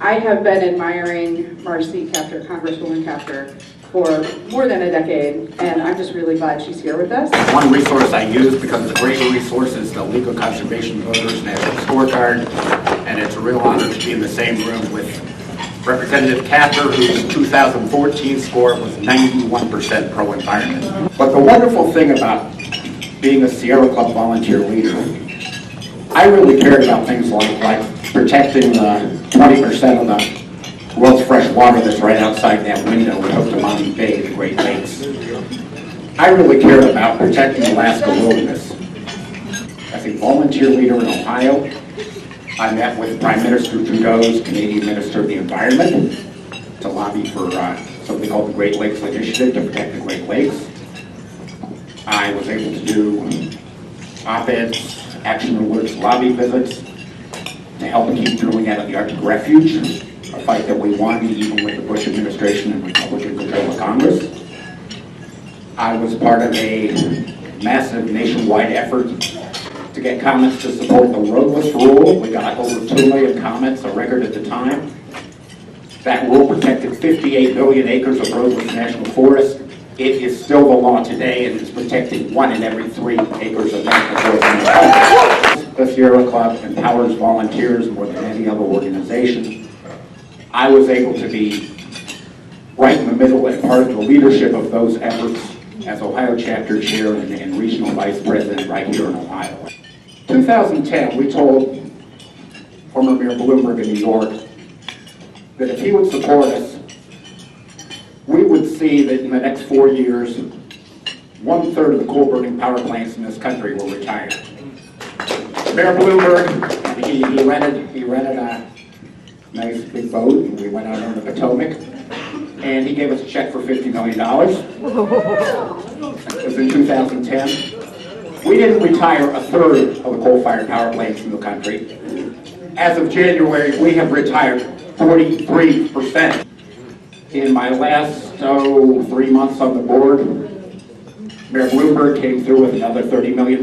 I have been admiring Marcy Kaptur, Congresswoman Kaptur, for more than a decade, and I'm just really glad she's here with us. One resource I use, because it's a great resource, is the Legal Conservation Voters National Scorecard, and it's a real honor to be in the same room with Representative Kaptur, whose 2014 score was 91% pro-environment. But the wonderful thing about being a Sierra Club volunteer leader, I really cared about things like protecting the 20% of the world's fresh water that's right outside that window in Otamani Bay, the Great Lakes. I really cared about protecting the Alaska wilderness. As a volunteer leader in Ohio, I met with Prime Minister Trudeau's Canadian Minister of the Environment to lobby for something called the Great Lakes Initiative to protect the Great Lakes. I was able to do op-eds, action alerts, lobby visits to help keep drilling out of the Arctic Refuge, a fight that we won even with the Bush administration and Republican control of Congress. I was part of a massive nationwide effort to get comments to support the roadless rule. We got over 2 million comments, a record at the time. That rule protected 58 million acres of roadless national forest. It is still the law today, and it's protecting 1 in every 3 acres of national forest in the country. The Sierra Club empowers volunteers more than any other organization. I was able to be right in the middle and part of the leadership of those efforts as Ohio chapter chair and regional vice president right here in Ohio. 2010, we told former Mayor Bloomberg in New York that if he would support us, we would see that in the next 4 years, 1/3 of the coal-burning power plants in this country will retire. Mayor Bloomberg, he rented a nice big boat, and we went out on the Potomac, and he gave us a check for $50 million. It was in 2010. We didn't retire 1/3 of the coal-fired power plants in the country. As of January, we have retired 43%. In my last 3 months on the board, Mayor Bloomberg came through with another $30 million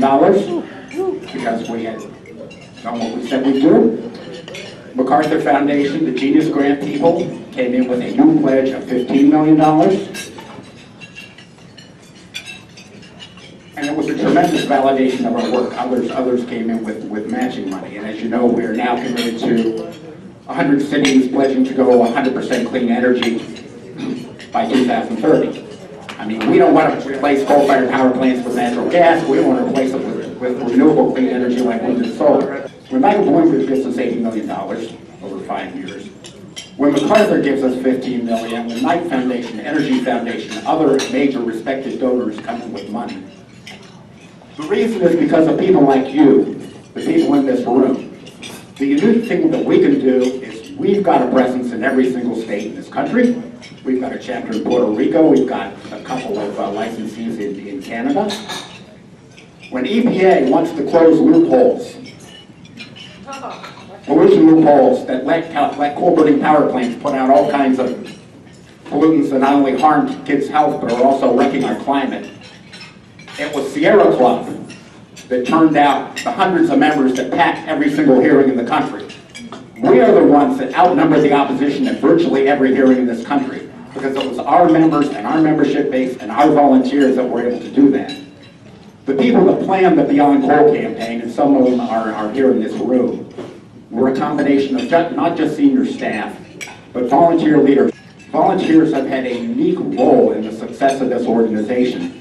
because we had done what we said we'd do. MacArthur Foundation, the Genius Grant people, came in with a new pledge of $15 million. And it was a tremendous validation of our work. Others came in with matching money. And as you know, we are now committed to 100 cities pledging to go 100% clean energy by 2030. I mean, we don't want to replace coal-fired power plants with natural gas. We don't want to replace it with renewable clean energy like wind and solar. When Michael Bloomberg gives us $80 million over 5 years, when MacArthur gives us $15 million, when Knight Foundation, Energy Foundation, other major respected donors come in with money, the reason is because of people like you, the people in this room. The unique thing that we can do is we've got a presence in every single state in this country. We've got a chapter in Puerto Rico. We've got a couple of licensees in Canada. When EPA wants to close loopholes, pollution loopholes that let coal-burning power plants put out all kinds of pollutants that not only harm kids' health but are also wrecking our climate, it was Sierra Club that turned out the hundreds of members that packed every single hearing in the country. We are the ones that outnumber the opposition at virtually every hearing in this country because it was our members and our membership base and our volunteers that were able to do that. The people that planned the Beyond Coal campaign, and some of them are here in this room, were a combination of not just senior staff, but volunteer leaders. Volunteers have had a unique role in the success of this organization,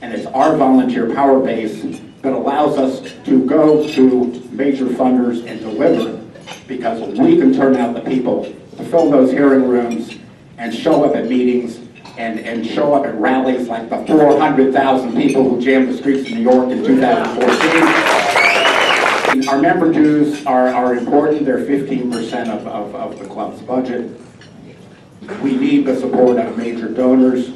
and it's our volunteer power base that allows us to go to major funders and deliver, because we can turn out the people to fill those hearing rooms and show up at meetings and show up at rallies like the 400,000 people who jammed the streets of New York in 2014. Our member dues are important. They're 15% of the club's budget. We need the support of major donors.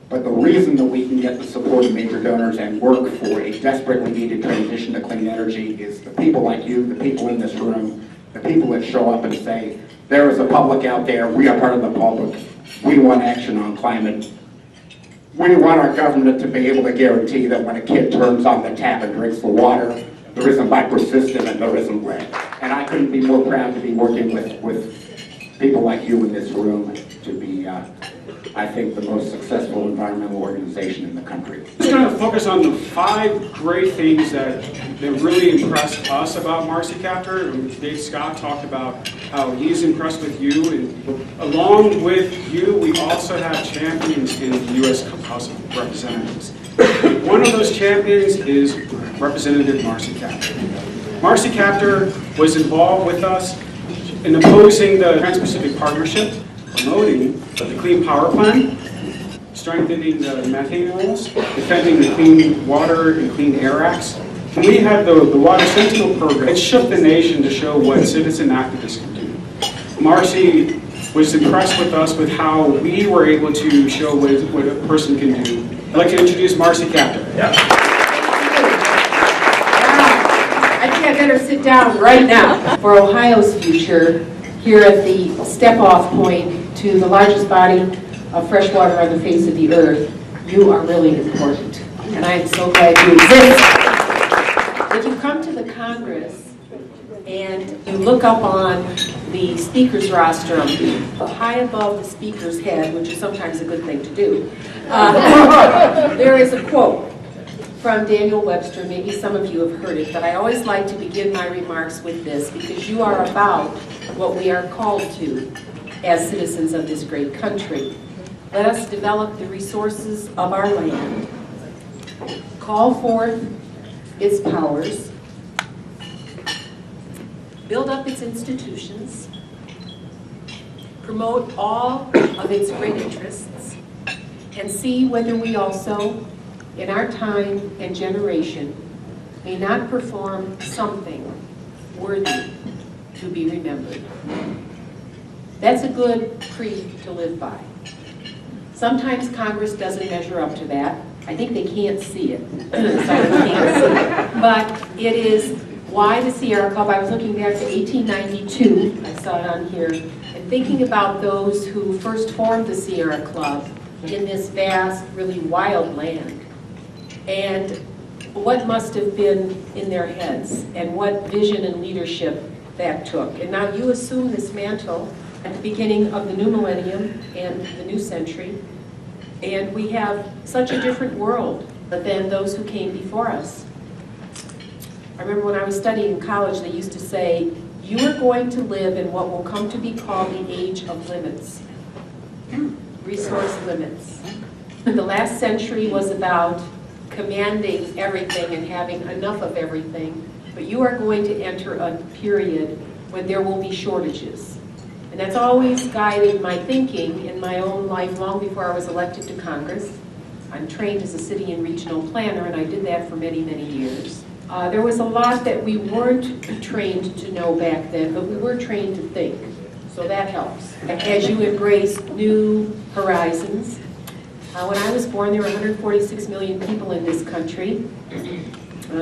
But the reason that we can get the support of major donors and work for a desperately needed transition to clean energy is the people like you, the people in this room, the people that show up and say, there is a public out there, we are part of the public, we want action on climate. We want our government to be able to guarantee that when a kid turns on the tap and drinks the water, there isn't microcystin and there isn't lead. And I couldn't be more proud to be working with people like you in this room to be, I think, the most successful environmental organization in the country. Just going to focus on the 5 great things that really impressed us about Marcy Kaptur. Dave Scott talked about how he's impressed with you, and along with you, we also have champions in the U.S. House of Representatives. One of those champions is Representative Marcy Kaptur. Marcy Kaptur was involved with us in opposing the Trans-Pacific Partnership, promoting the Clean Power Plan, strengthening the methane rules, defending the Clean Water and Clean Air Acts. And we had the Water Sentinel program. It shook the nation to show what citizen activists can do. Marcy was impressed with us with how we were able to show what a person can do. I'd like to introduce Marcy Kaptur. Yeah. I think I better sit down right now. For Ohio's future, here at the step-off point to the largest body of fresh water on the face of the earth, you are really important. And I am so glad you exist. If you come to the Congress and you look up on the speaker's rostrum, high above the speaker's head, which is sometimes a good thing to do, there is a quote from Daniel Webster. Maybe some of you have heard it, but I always like to begin my remarks with this, because you are about what we are called to as citizens of this great country. Let us develop the resources of our land, call forth its powers, build up its institutions, promote all of its great interests, and see whether we also, in our time and generation, may not perform something worthy to be remembered. That's a good creed to live by. Sometimes Congress doesn't measure up to that. I think they can't see it. But it is why the Sierra Club. I was looking back to 1892, I saw it on here, and thinking about those who first formed the Sierra Club in this vast, really wild land, and what must have been in their heads, and what vision and leadership that took. And now you assume this mantle at the beginning of the new millennium and the new century, and we have such a different world than those who came before us. I remember when I was studying in college, they used to say, you are going to live in what will come to be called the age of limits. Resource limits. The last century was about commanding everything and having enough of everything, but you are going to enter a period when there will be shortages. And that's always guided my thinking in my own life long before I was elected to Congress. I'm trained as a city and regional planner, and I did that for many, many years. There was a lot that we weren't trained to know back then, but we were trained to think, so that helps. As you embrace new horizons, when I was born, there were 146 million people in this country.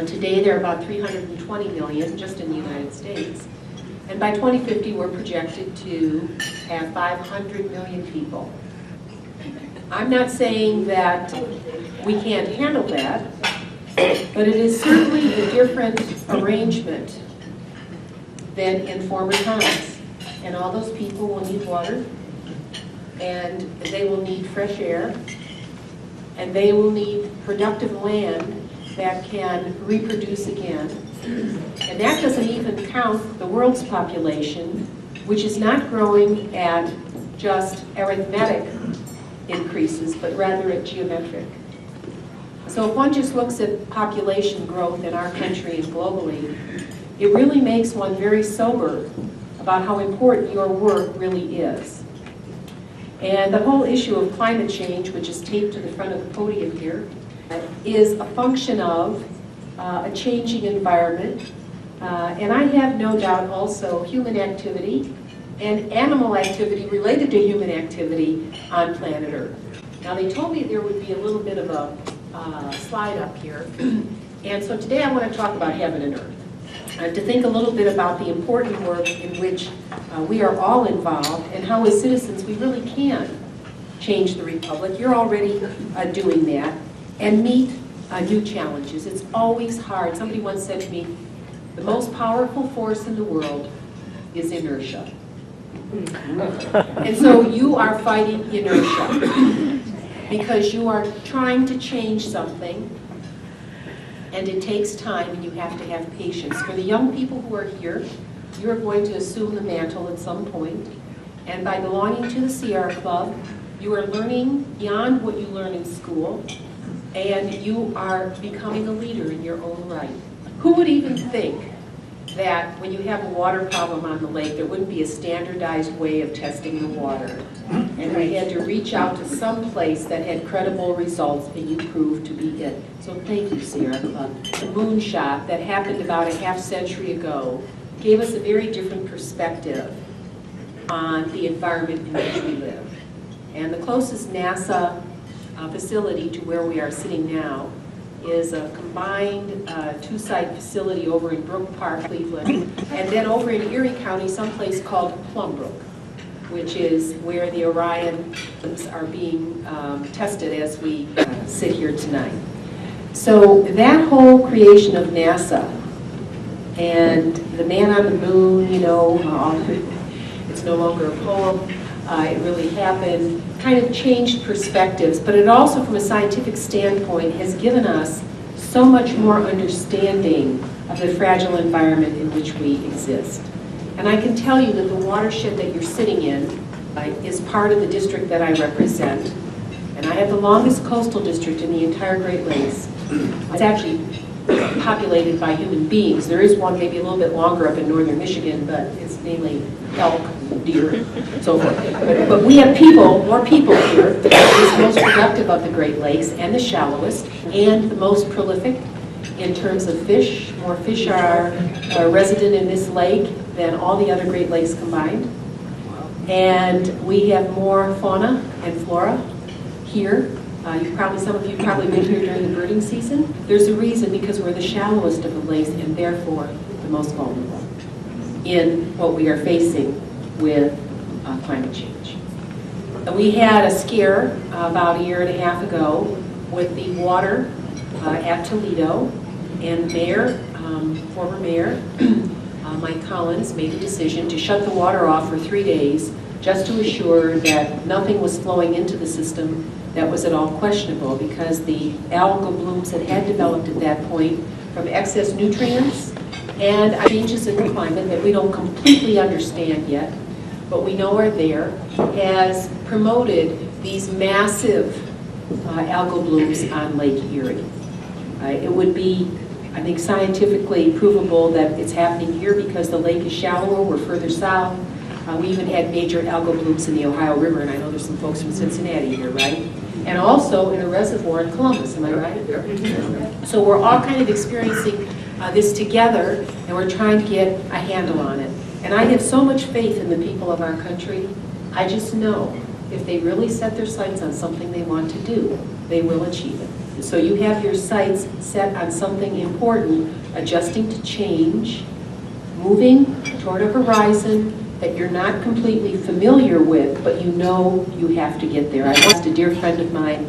Today, there are about 320 million just in the United States. And by 2050, we're projected to have 500 million people. I'm not saying that we can't handle that, but it is certainly a different arrangement than in former times. And all those people will need water, and they will need fresh air, and they will need productive land that can reproduce again. And that doesn't even count the world's population, which is not growing at just arithmetic increases, but rather at geometric. So if one just looks at population growth in our country and globally, it really makes one very sober about how important your work really is. And the whole issue of climate change, which is taped to the front of the podium here, is a function of a changing environment. And I have no doubt also human activity and animal activity related to human activity on planet Earth. Now they told me there would be a little bit of a slide up here. And so today I want to talk about heaven and earth. To think a little bit about the important work in which we are all involved, and how as citizens we really can change the Republic. You're already doing that, and meet new challenges. It's always hard. Somebody once said to me, The most powerful force in the world is inertia. And so you are fighting inertia because you are trying to change something, and it takes time and you have to have patience. For the young people who are here, you are going to assume the mantle at some point, and by belonging to the Sierra Club, you are learning beyond what you learn in school, and you are becoming a leader in your own right. Who would even think that when you have a water problem on the lake, there wouldn't be a standardized way of testing the water? And we had to reach out to some place that had credible results, and you proved to be it. So thank you, Sierra Club. The moonshot that happened about a half century ago gave us a very different perspective on the environment in which we live. And the closest NASA facility to where we are sitting now is a combined two-site facility over in Brook Park, Cleveland, and then over in Erie County, someplace called Plumbrook, which is where the Orion are being tested as we sit here tonight. So that whole creation of NASA and the man on the moon, you know, it's no longer a poem, it really happened, kind of changed perspectives, but it also, from a scientific standpoint, has given us so much more understanding of the fragile environment in which we exist. And I can tell you that the watershed that you're sitting in is part of the district that I represent, and I have the longest coastal district in the entire Great Lakes. It's actually populated by human beings. There is one maybe a little bit longer up in northern Michigan, but it's mainly elk, deer, so forth. But we have people, more people here. It's the most productive of the Great Lakes and the shallowest and the most prolific in terms of fish. More fish are resident in this lake than all the other Great Lakes combined. And we have more fauna and flora here. Some of you probably been here during the birding season. There's a reason, because we're the shallowest of the lakes and therefore the most vulnerable in what we are facing with climate change. We had a scare about a year and a half ago with the water at Toledo, and Mayor, former Mayor Mike Collins made a decision to shut the water off for 3 days just to assure that nothing was flowing into the system that was at all questionable, because the algal blooms that had developed at that point from excess nutrients and changes in the climate that we don't completely understand yet, but we know are there, has promoted these massive algal blooms on Lake Erie. It would be, I think, scientifically provable that it's happening here because the lake is shallower, we're further south. We even had major algal blooms in the Ohio River, and I know there's some folks from Cincinnati here, right? And also in a reservoir in Columbus, am I right? Yeah. So we're all kind of experiencing this together, and we're trying to get a handle on it. And I have so much faith in the people of our country. I just know if they really set their sights on something they want to do, they will achieve it. So you have your sights set on something important, adjusting to change, moving toward a horizon that you're not completely familiar with, but you know you have to get there. I lost a dear friend of mine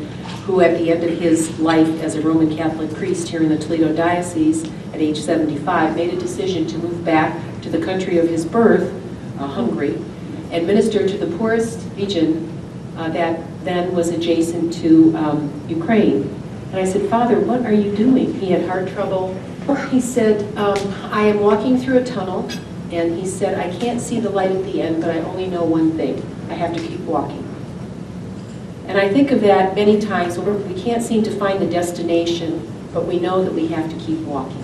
who, at the end of his life as a Roman Catholic priest here in the Toledo Diocese at age 75, made a decision to move back to the country of his birth, Hungary, and minister to the poorest region that then was adjacent to Ukraine. And I said, "Father, what are you doing?" He had heart trouble. He said, "I am walking through a tunnel." And he said, "I can't see the light at the end, but I only know one thing. I have to keep walking." And I think of that many times where we can't seem to find the destination, but we know that we have to keep walking.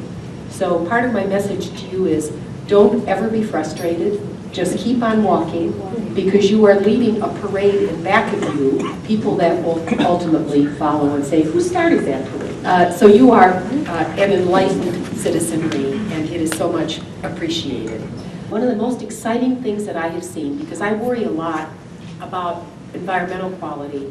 So part of my message to you is, don't ever be frustrated. Just keep on walking, because you are leading a parade in back of you, people that will ultimately follow and say, "Who started that parade?" So you are an enlightened citizenry, and it is so much appreciated. One of the most exciting things that I have seen, because I worry a lot about environmental quality,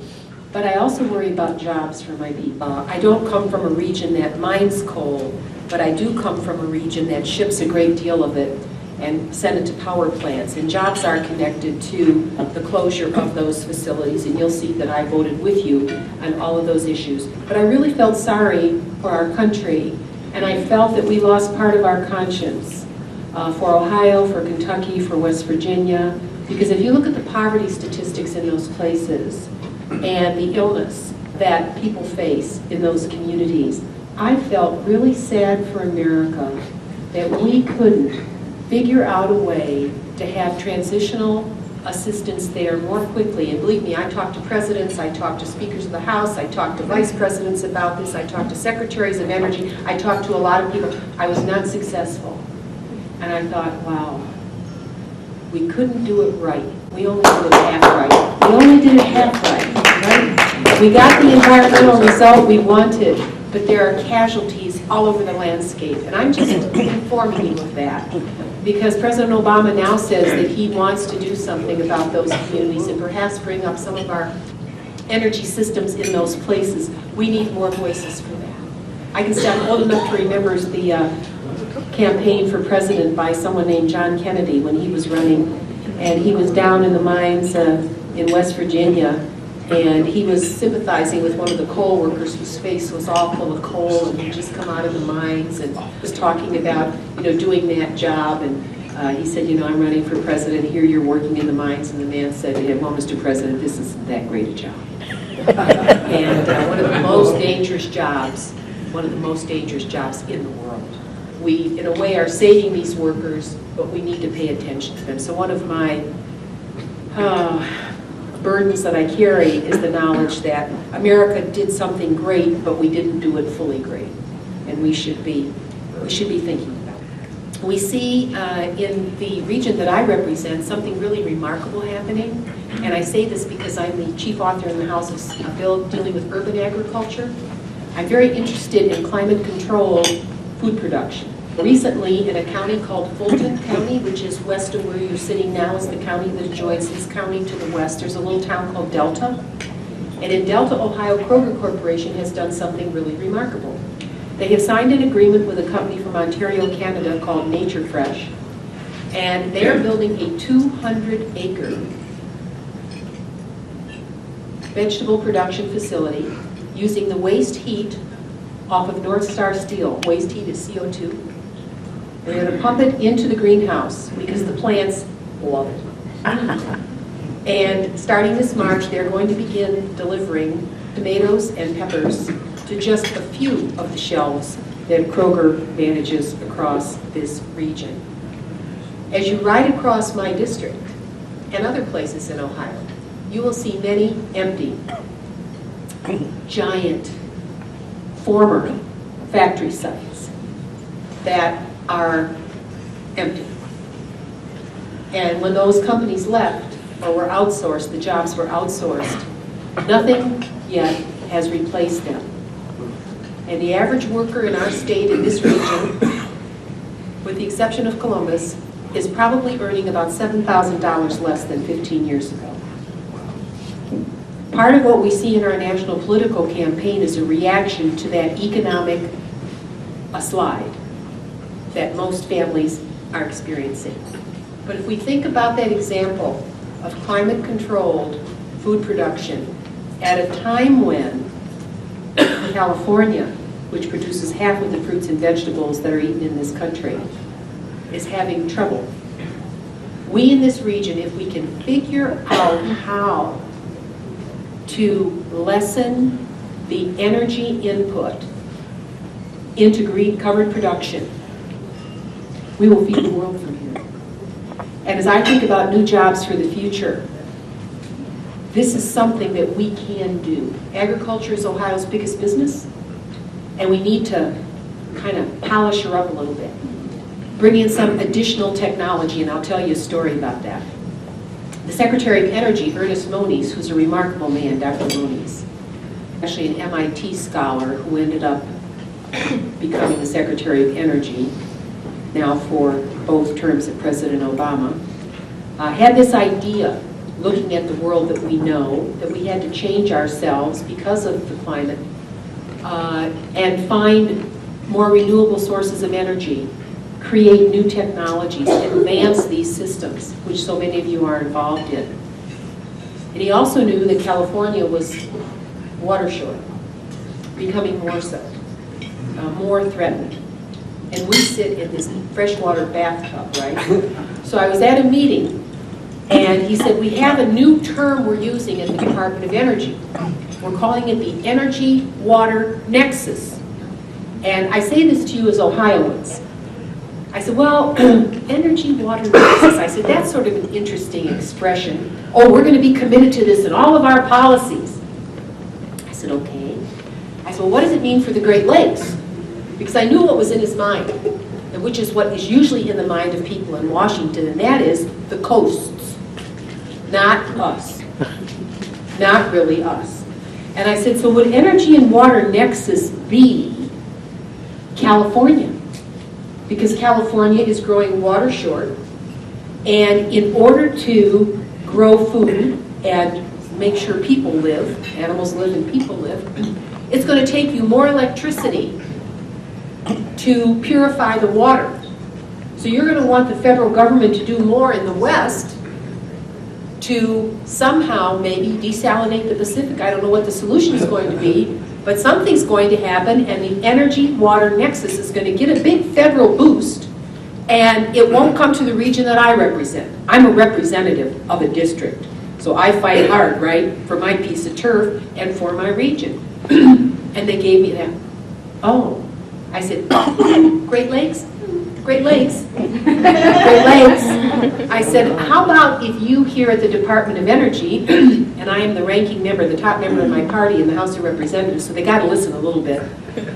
but I also worry about jobs for my people. I don't come from a region that mines coal, but I do come from a region that ships a great deal of it and send it to power plants, and jobs are connected to the closure of those facilities, and you'll see that I voted with you on all of those issues. But I really felt sorry for our country And I felt that we lost part of our conscience for Ohio, for Kentucky, for West Virginia, because if you look at the poverty statistics in those places and the illness that people face in those communities, I felt really sad for America that we couldn't figure out a way to have transitional assistance there more quickly. And believe me, I talked to presidents, I talked to speakers of the House, I talked to vice presidents about this, I talked to secretaries of energy, I talked to a lot of people. I was not successful. And I thought, wow, we couldn't do it right. We only did it half right. We only did it half right, right? We got the environmental result we wanted, but there are casualties all over the landscape. And I'm just informing you of that, because President Obama now says that he wants to do something about those communities and perhaps bring up some of our energy systems in those places. We need more voices for that. I can say I'm old enough to remember the campaign for president by someone named John Kennedy when he was running, and he was down in the mines in West Virginia, and he was sympathizing with one of the coal workers whose face was all full of coal, and he'd just come out of the mines and was talking about, doing that job. And he said, I'm running for president. Here you're working in the mines. And the man said to him, well, Mr. President, this isn't that great a job. And one of the most dangerous jobs in the world. We, in a way, are saving these workers, but we need to pay attention to them. So one of my burdens that I carry is the knowledge that America did something great, but we didn't do it fully great, and we should be thinking about it. We see in the region that I represent something really remarkable happening, and I say this because I'm the chief author in the House of a bill dealing with urban agriculture. I'm very interested in climate-controlled food production. Recently, in a county called Fulton County, which is west of where you're sitting now, is the county that adjoins this county to the west. There's a little town called Delta. And in Delta, Ohio, Kroger Corporation has done something really remarkable. They have signed an agreement with a company from Ontario, Canada called Nature Fresh. And they are building a 200-acre vegetable production facility using the waste heat off of North Star steel. Waste heat is CO2. They're going to pump it into the greenhouse because the plants love it. And starting this March, they're going to begin delivering tomatoes and peppers to just a few of the shelves that Kroger manages across this region. As you ride across my district and other places in Ohio, you will see many empty, giant, former factory sites that are empty. And when those companies left or were outsourced, the jobs were outsourced, nothing yet has replaced them. And the average worker in our state, in this region, with the exception of Columbus, is probably earning about $7,000 less than 15 years ago. Part of what we see in our national political campaign is a reaction to that economic slide that most families are experiencing. But if we think about that example of climate-controlled food production at a time when California, which produces half of the fruits and vegetables that are eaten in this country, is having trouble. We in this region, if we can figure out how to lessen the energy input into green-covered production, we will feed the world from here. And as I think about new jobs for the future, this is something that we can do. Agriculture is Ohio's biggest business, and we need to kind of polish her up a little bit. Bring in some additional technology, and I'll tell you a story about that. The Secretary of Energy, Ernest Moniz, who's a remarkable man, Dr. Moniz, actually an MIT scholar who ended up becoming the Secretary of Energy, now for both terms of President Obama, had this idea, looking at the world that we know, that we had to change ourselves because of the climate, and find more renewable sources of energy, create new technologies, advance these systems, which so many of you are involved in. And he also knew that California was water short, becoming more so. more threatened. And we sit in this freshwater bathtub, right? So I was at a meeting, and he said, we have a new term we're using at the Department of Energy. We're calling it the energy-water nexus. And I say this to you as Ohioans. I said, well, energy-water nexus. I said, that's sort of an interesting expression. Oh, we're going to be committed to this in all of our policies. I said, okay. I said, well, what does it mean for the Great Lakes? Because I knew what was in his mind, and which is what is usually in the mind of people in Washington, and that is the coasts, not us. Not really us. And I said, so would energy and water nexus be California? Because California is growing water short, and in order to grow food and make sure people live, animals live and people live, it's going to take you more electricity to purify the water. So you're going to want the federal government to do more in the West to somehow maybe desalinate the Pacific. I don't know what the solution is going to be, but something's going to happen, and the energy-water nexus is going to get a big federal boost, and it won't come to the region that I represent. I'm a representative of a district, so I fight hard, right, for my piece of turf and for my region. And they gave me that. Oh. I said, Great Lakes? Great Lakes. Great Lakes. I said, how about if you here at the Department of Energy, and I am the ranking member, the top member of my party in the House of Representatives, so they got to listen a little bit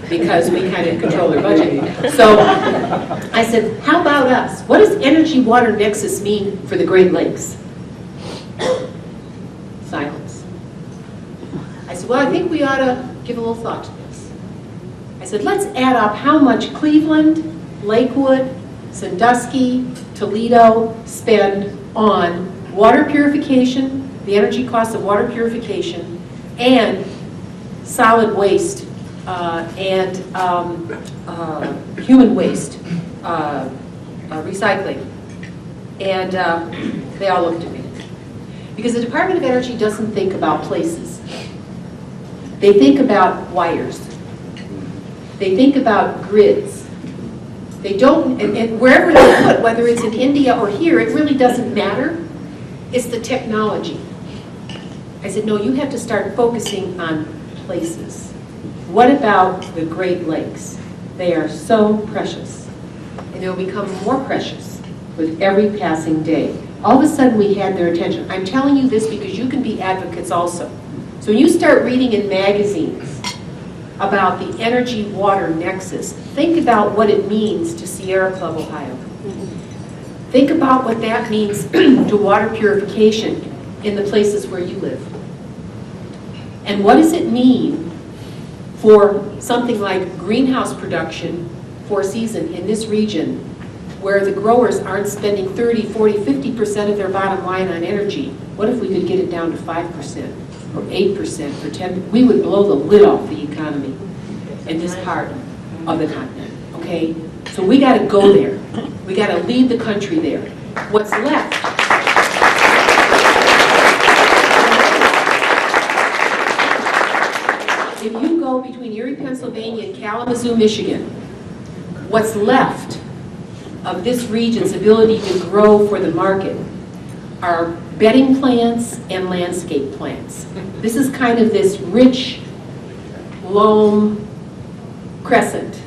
because we kind of control their budget. So I said, how about us? What does energy-water nexus mean for the Great Lakes? Silence. I said, well, I think we ought to give a little thought to this. I said, let's add up how much Cleveland, Lakewood, Sandusky, Toledo spend on water purification, the energy cost of water purification, and solid waste and human waste recycling. And they all looked at me. Because the Department of Energy doesn't think about places. They think about wires. They think about grids. They don't, and wherever they put, whether it's in India or here, it really doesn't matter. It's the technology. I said, no, you have to start focusing on places. What about the Great Lakes? They are so precious. And they'll become more precious with every passing day. All of a sudden we had their attention. I'm telling you this because you can be advocates also. So when you start reading in magazines about the energy-water nexus, think about what it means to Sierra Club, Ohio. Think about what that means to water purification in the places where you live. And what does it mean for something like greenhouse production for a season in this region where the growers aren't spending 30, 40, 50% of their bottom line on energy? What if we could get it down to 5%? Or 8% or 10%, we would blow the lid off the economy in this part of the continent, okay? So we got to go there. We got to lead the country there. What's left? If you go between Erie, Pennsylvania and Kalamazoo, Michigan, what's left of this region's ability to grow for the market are bedding plants and landscape plants. This is kind of this rich loam crescent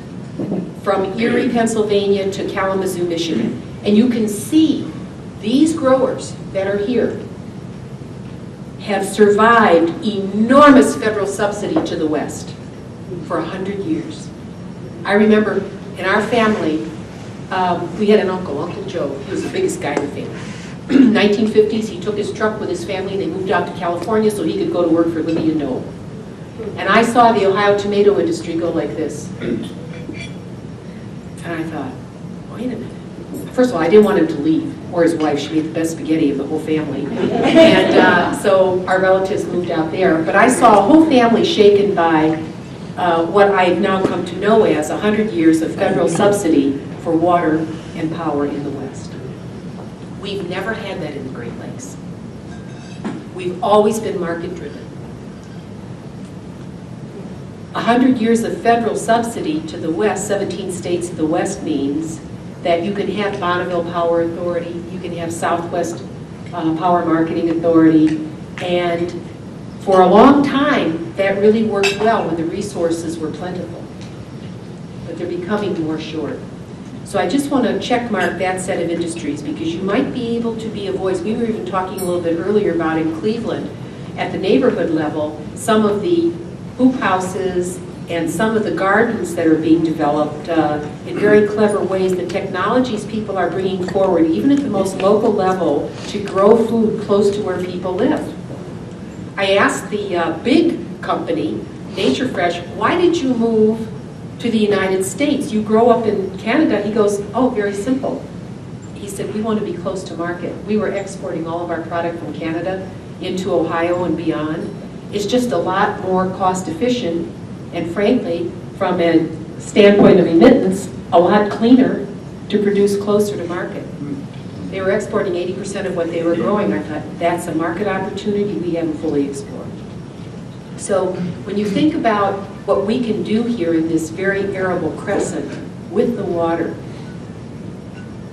from Erie, Pennsylvania to Kalamazoo, Michigan. And you can see these growers that are here have survived enormous federal subsidy to the West for 100 years. I remember in our family, we had an uncle, Uncle Joe. He was the biggest guy in the family. 1950s, he took his truck with his family and they moved out to California so he could go to work for Libby and Noel. And I saw the Ohio tomato industry go like this. And I thought, wait a minute. First of all, I didn't want him to leave, or his wife. She made the best spaghetti of the whole family. And so our relatives moved out there. But I saw a whole family shaken by what I've now come to know as 100 years of federal subsidy for water and power in the West. We've never had that in the Great Lakes. We've always been market driven. 100 years of federal subsidy to the west, 17 states of the west, means that you can have Bonneville Power Authority, you can have Southwest Power Marketing Authority, and for a long time, that really worked well when the resources were plentiful. But they're becoming more short. So I just want to check mark that set of industries, because you might be able to be a voice. We were even talking a little bit earlier about in Cleveland, at the neighborhood level, some of the hoop houses and some of the gardens that are being developed in very clever ways, the technologies people are bringing forward, even at the most local level, to grow food close to where people live. I asked the big company, Nature Fresh, why did you move to the United States? You grow up in Canada. He goes, oh, very simple. He said, we want to be close to market. We were exporting all of our product from Canada into Ohio and beyond. It's just a lot more cost efficient, and frankly, from a standpoint of remittance, a lot cleaner to produce closer to market. They were exporting 80% of what they were growing. I thought, that's a market opportunity we haven't fully explored. So when you think about what we can do here in this very arable crescent with the water,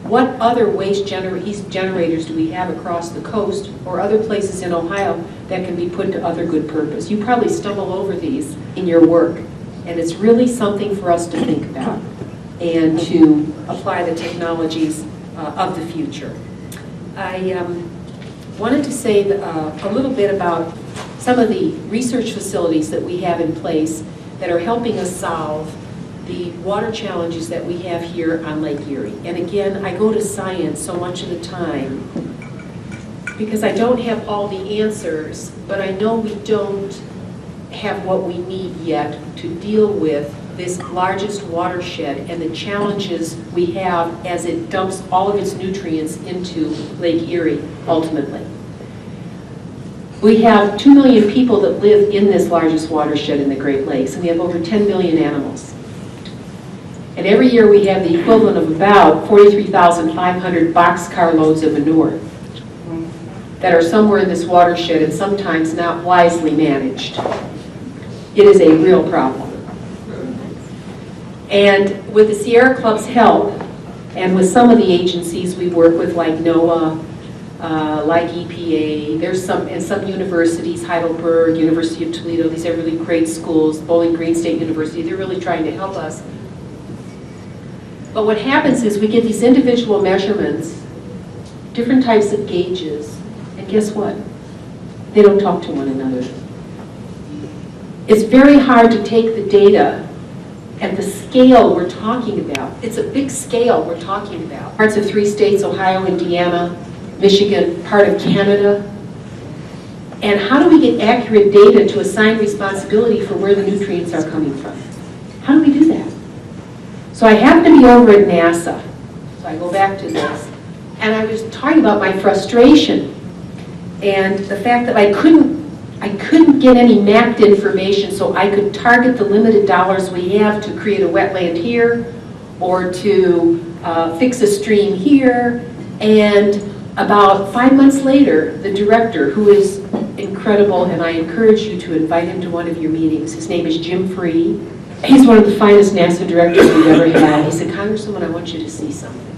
what other waste generators do we have across the coast or other places in Ohio that can be put to other good purpose? You probably stumble over these in your work, and it's really something for us to think about and to apply the technologies of the future. I wanted to say a little bit about some of the research facilities that we have in place that are helping us solve the water challenges that we have here on Lake Erie. And again, I go to science so much of the time because I don't have all the answers, but I know we don't have what we need yet to deal with this largest watershed and the challenges we have as it dumps all of its nutrients into Lake Erie, ultimately. We have 2 million people that live in this largest watershed in the Great Lakes, and we have over 10 million animals. And every year we have the equivalent of about 43,500 boxcar loads of manure that are somewhere in this watershed and sometimes not wisely managed. It is a real problem. And with the Sierra Club's help, and with some of the agencies we work with, like NOAA, like EPA, there's some, and some universities, Heidelberg, University of Toledo, these are really great schools, Bowling Green State University, they're really trying to help us. But what happens is we get these individual measurements, different types of gauges, and guess what? They don't talk to one another. It's very hard to take the data at the scale we're talking about. It's a big scale we're talking about. Parts of 3 states, Ohio, Indiana, Michigan, part of Canada. And how do we get accurate data to assign responsibility for where the nutrients are coming from? How do we do that? So I happened to be over at NASA. So I go back to this. And I was talking about my frustration and the fact that I couldn't get any mapped information so I could target the limited dollars we have to create a wetland here or to fix a stream here. And about 5 months later, the director, who is incredible, and I encourage you to invite him to one of your meetings, his name is Jim Free. He's one of the finest NASA directors we've ever had. He said, Congresswoman, I want you to see something.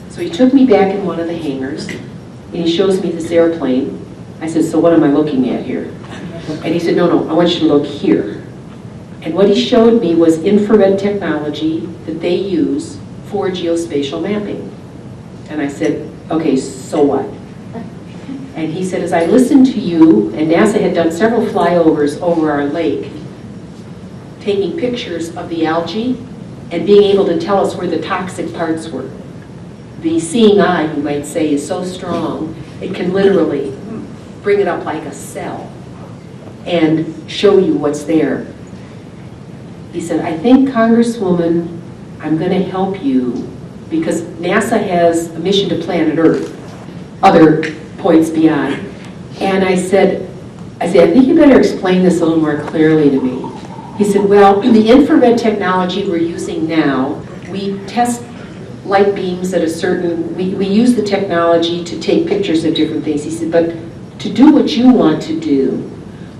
So he took me back in one of the hangars, and he shows me this airplane. I said, so what am I looking at here? And he said, no, I want you to look here. And what he showed me was infrared technology that they use for geospatial mapping. And I said, okay, so what? And he said, as I listened to you, and NASA had done several flyovers over our lake, taking pictures of the algae and being able to tell us where the toxic parts were. The seeing eye, you might say, is so strong, it can literally bring it up like a cell and show you what's there. He said, I think, Congresswoman, I'm going to help you because NASA has a mission to planet Earth, other points beyond. And I said, I think you better explain this a little more clearly to me. He said, well, the infrared technology we're using now, we test light beams at a certain, we use the technology to take pictures of different things. He said, but to do what you want to do,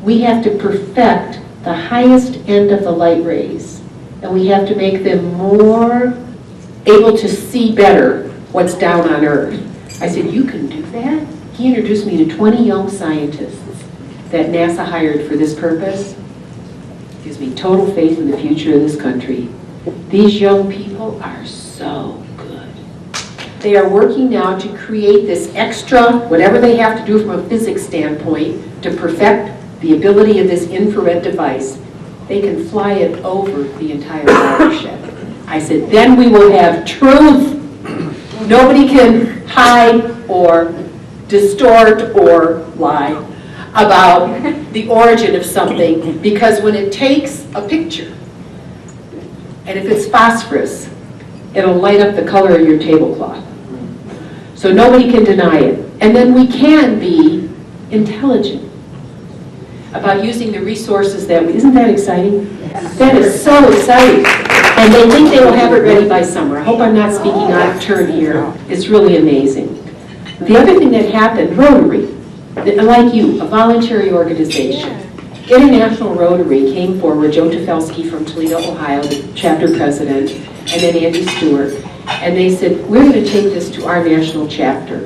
we have to perfect the highest end of the light rays, and we have to make them more able to see better what's down on Earth. I said, you can do that? He introduced me to 20 young scientists that NASA hired for this purpose. Gives me total faith in the future of this country. These young people are so good. They are working now to create this extra, whatever they have to do from a physics standpoint, to perfect the ability of this infrared device. They can fly it over the entire watershed. I said, then we will have truth. Nobody can hide or distort or lie about the origin of something, because when it takes a picture, and if it's phosphorus, it'll light up the color of your tablecloth. So nobody can deny it. And then we can be intelligent about using the resources that isn't that exciting? That is so exciting. And they think they will have it ready by summer. I hope I'm not speaking out of turn here. It's really amazing. The other thing that happened, Rotary, like you, a voluntary organization. International Rotary came forward, Joe Tefelsky from Toledo, Ohio, the chapter president, and then Andy Stewart, and they said, we're going to take this to our national chapter,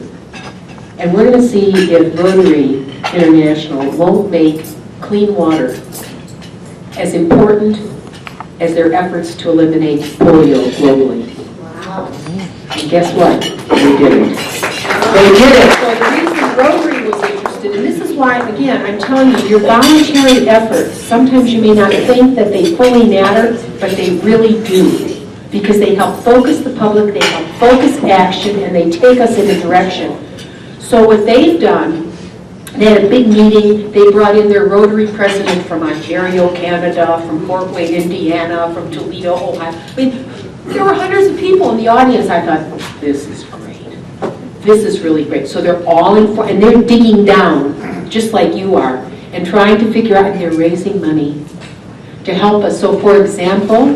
and we're going to see if Rotary International won't make clean water as important as their efforts to eliminate polio globally. Wow. And guess what? They did it. They did it. So the reason Rotary was interested, and this is why, again, I'm telling you, your voluntary efforts, sometimes you may not think that they fully matter, but they really do. Because they help focus the public, they help focus action, and they take us in a direction. So what they've done, they had a big meeting, they brought in their Rotary president from Ontario, Canada, from Fort Wayne, Indiana, from Toledo, Ohio. I mean, there were hundreds of people in the audience. I thought, this is great. This is really great. So they're all and they're digging down, just like you are, and trying to figure out, and they're raising money to help us. So for example,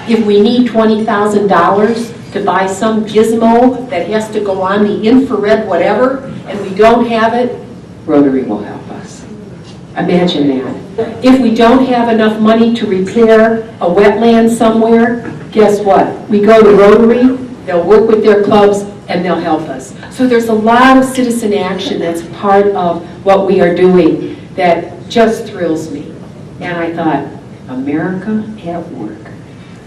if we need $20,000 to buy some gizmo that has to go on the infrared whatever, and we don't have it, Rotary will help us. Imagine that. If we don't have enough money to repair a wetland somewhere, guess what? We go to Rotary, they'll work with their clubs, and they'll help us. So there's a lot of citizen action that's part of what we are doing that just thrills me. And I thought, America at work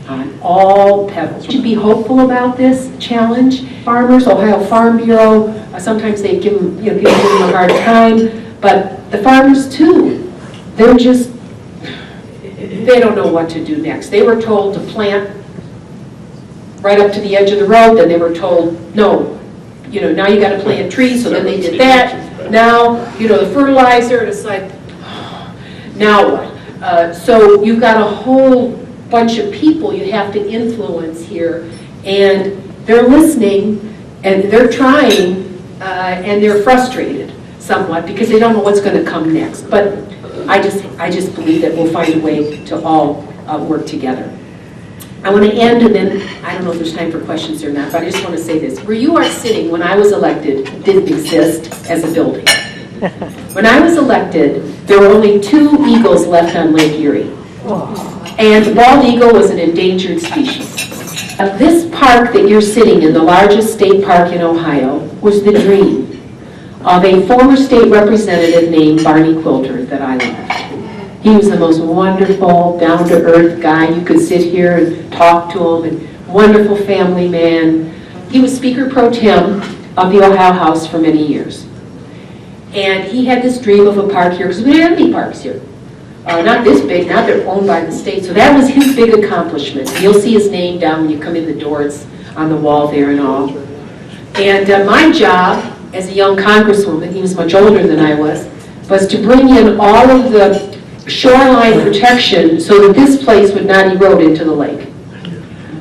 on all pedals. We should be hopeful about this challenge. Farmers, Ohio Farm Bureau, sometimes they give them, people give them a hard time, but the farmers too, they're just, they don't know what to do next. They were told to plant right up to the edge of the road, then they were told, no, now you got to plant trees, so then they did that. Now, the fertilizer, and it's like, now what? So you've got a whole bunch of people you have to influence here, and they're listening, and they're trying, and they're frustrated somewhat because they don't know what's going to come next. But I just believe that we'll find a way to all work together. I want to end, and then I don't know if there's time for questions or not, but I just want to say this. Where you are sitting when I was elected didn't exist as a building. When I was elected, there were only 2 eagles left on Lake Erie. And the bald eagle was an endangered species. This park that you're sitting in, the largest state park in Ohio, was the dream of a former state representative named Barney Quilter that I loved. He was the most wonderful, down-to-earth guy. You could sit here and talk to him, and wonderful family man. He was Speaker Pro Tem of the Ohio House for many years. And he had this dream of a park here, because we didn't have any parks here. Not this big, not they're owned by the state. So that was his big accomplishment. You'll see his name down when you come in the door. It's on the wall there and all. And my job as a young congresswoman, he was much older than I was to bring in all of the shoreline protection so that this place would not erode into the lake.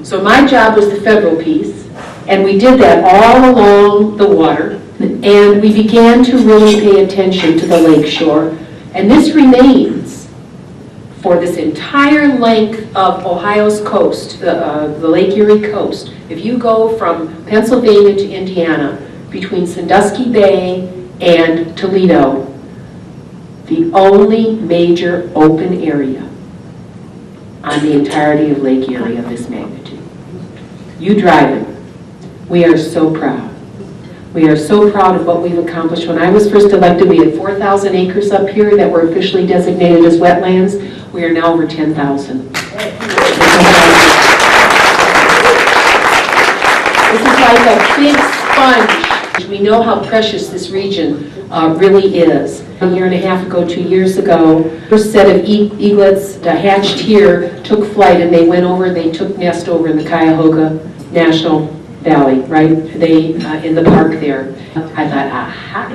So my job was the federal piece, and we did that all along the water, and we began to really pay attention to the lake shore. And this remains for this entire length of Ohio's coast, the Lake Erie coast. If you go from Pennsylvania to Indiana, between Sandusky Bay and Toledo, the only major open area on the entirety of Lake Erie of this magnitude. You drive it. We are so proud. We are so proud of what we've accomplished. When I was first elected, we had 4,000 acres up here that were officially designated as wetlands. We are now over 10,000. This is like a big sponge. We know how precious this region really is. A year and a half ago, 2 years ago, first set of eaglets hatched here took flight, and they went over, they took nest over in the Cuyahoga National Valley, right? They, in the park there. I thought, aha,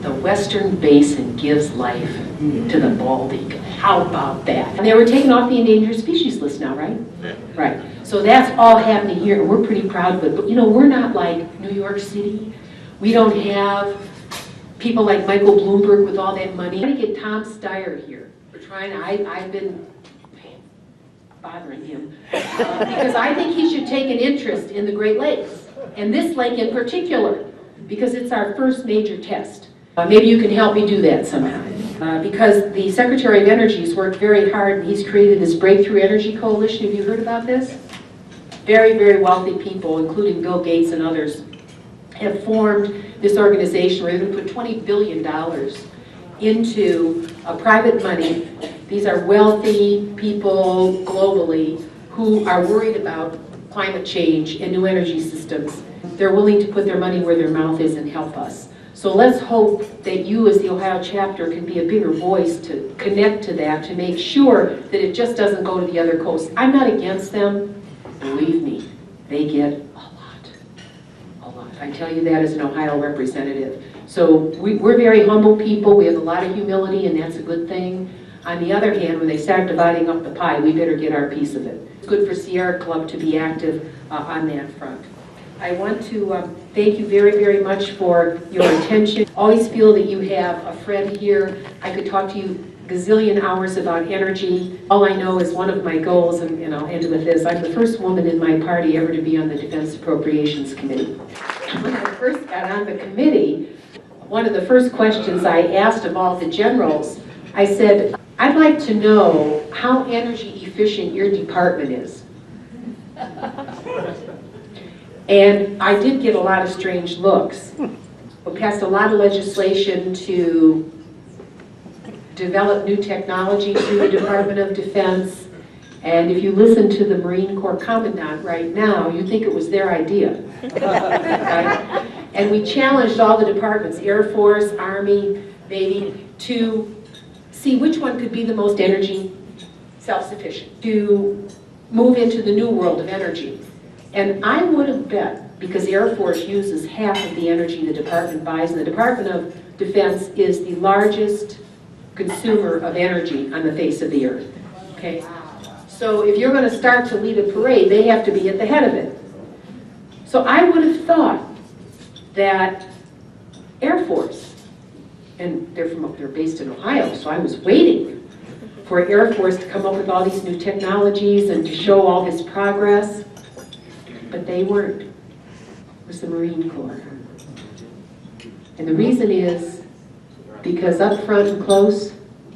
the Western Basin gives life to the bald eagle. How about that? And they were taken off the endangered species list now, right? Yeah. Right. So that's all happening here, and we're pretty proud of it. But you know, we're not like New York City. We don't have people like Michael Bloomberg with all that money. We're trying to get Tom Steyer here. We're trying to, I've been bothering him because I think he should take an interest in the Great Lakes, and this lake in particular, because it's our first major test. Maybe you can help me do that somehow. Because the Secretary of Energy has worked very hard, and he's created this Breakthrough Energy Coalition. Have you heard about this? Very, very wealthy people, including Bill Gates and others, have formed this organization where they're going to put $20 billion into private money. These are wealthy people globally who are worried about climate change and new energy systems. They're willing to put their money where their mouth is and help us. So let's hope that you as the Ohio chapter can be a bigger voice to connect to that, to make sure that it just doesn't go to the other coast. I'm not against them. Believe me, they get a lot. A lot. I tell you that as an Ohio representative. So we're very humble people. We have a lot of humility, and that's a good thing. On the other hand, when they start dividing up the pie, we better get our piece of it. It's good for Sierra Club to be active on that front. I want to thank you very, very much for your attention. Always feel that you have a friend here. I could talk to you gazillion hours about energy. All I know is one of my goals, and I'll end with this, I'm the first woman in my party ever to be on the Defense Appropriations Committee. When I first got on the committee, one of the first questions I asked of all the generals, I said, I'd like to know how energy efficient your department is. And I did get a lot of strange looks. We passed a lot of legislation to develop new technology through the Department of Defense. And if you listen to the Marine Corps Commandant right now, you think it was their idea. Right? And we challenged all the departments, Air Force, Army, Navy, to see which one could be the most energy self-sufficient, to move into the new world of energy. And I would have bet, because the Air Force uses half of the energy the department buys, and the Department of Defense is the largest consumer of energy on the face of the earth. Okay? So if you're going to start to lead a parade, they have to be at the head of it. So I would have thought that Air Force, and they're based in Ohio, so I was waiting for Air Force to come up with all these new technologies and to show all this progress. But they weren't. It was the Marine Corps. And the reason is because up front and close,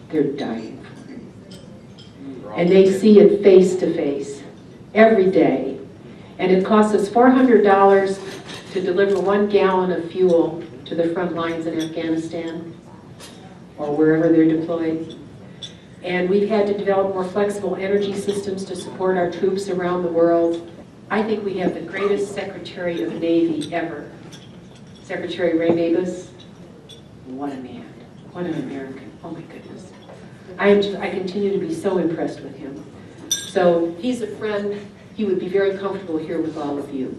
they're dying for it. And they see it face to face every day. And it costs us $400 to deliver 1 gallon of fuel to the front lines in Afghanistan or wherever they're deployed. And we've had to develop more flexible energy systems to support our troops around the world. I think we have the greatest Secretary of Navy ever. Secretary Ray Mabus, what a man, what an American, oh my goodness. I continue to be so impressed with him. So he's a friend, he would be very comfortable here with all of you.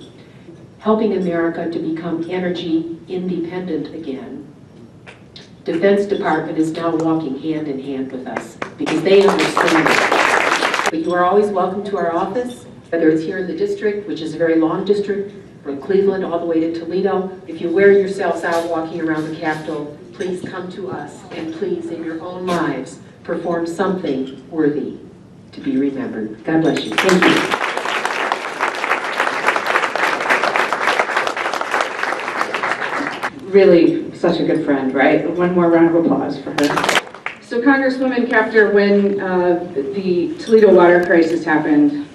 Helping America to become energy independent again. Defense Department is now walking hand in hand with us because they understand it. But you are always welcome to our office, whether it's here in the district, which is a very long district, from Cleveland all the way to Toledo. If you wear yourselves out walking around the Capitol, please come to us, and please, in your own lives, perform something worthy to be remembered. God bless you. Thank you. Really such a good friend, right? One more round of applause for her. So Congresswoman Kaptur, when the Toledo water crisis happened,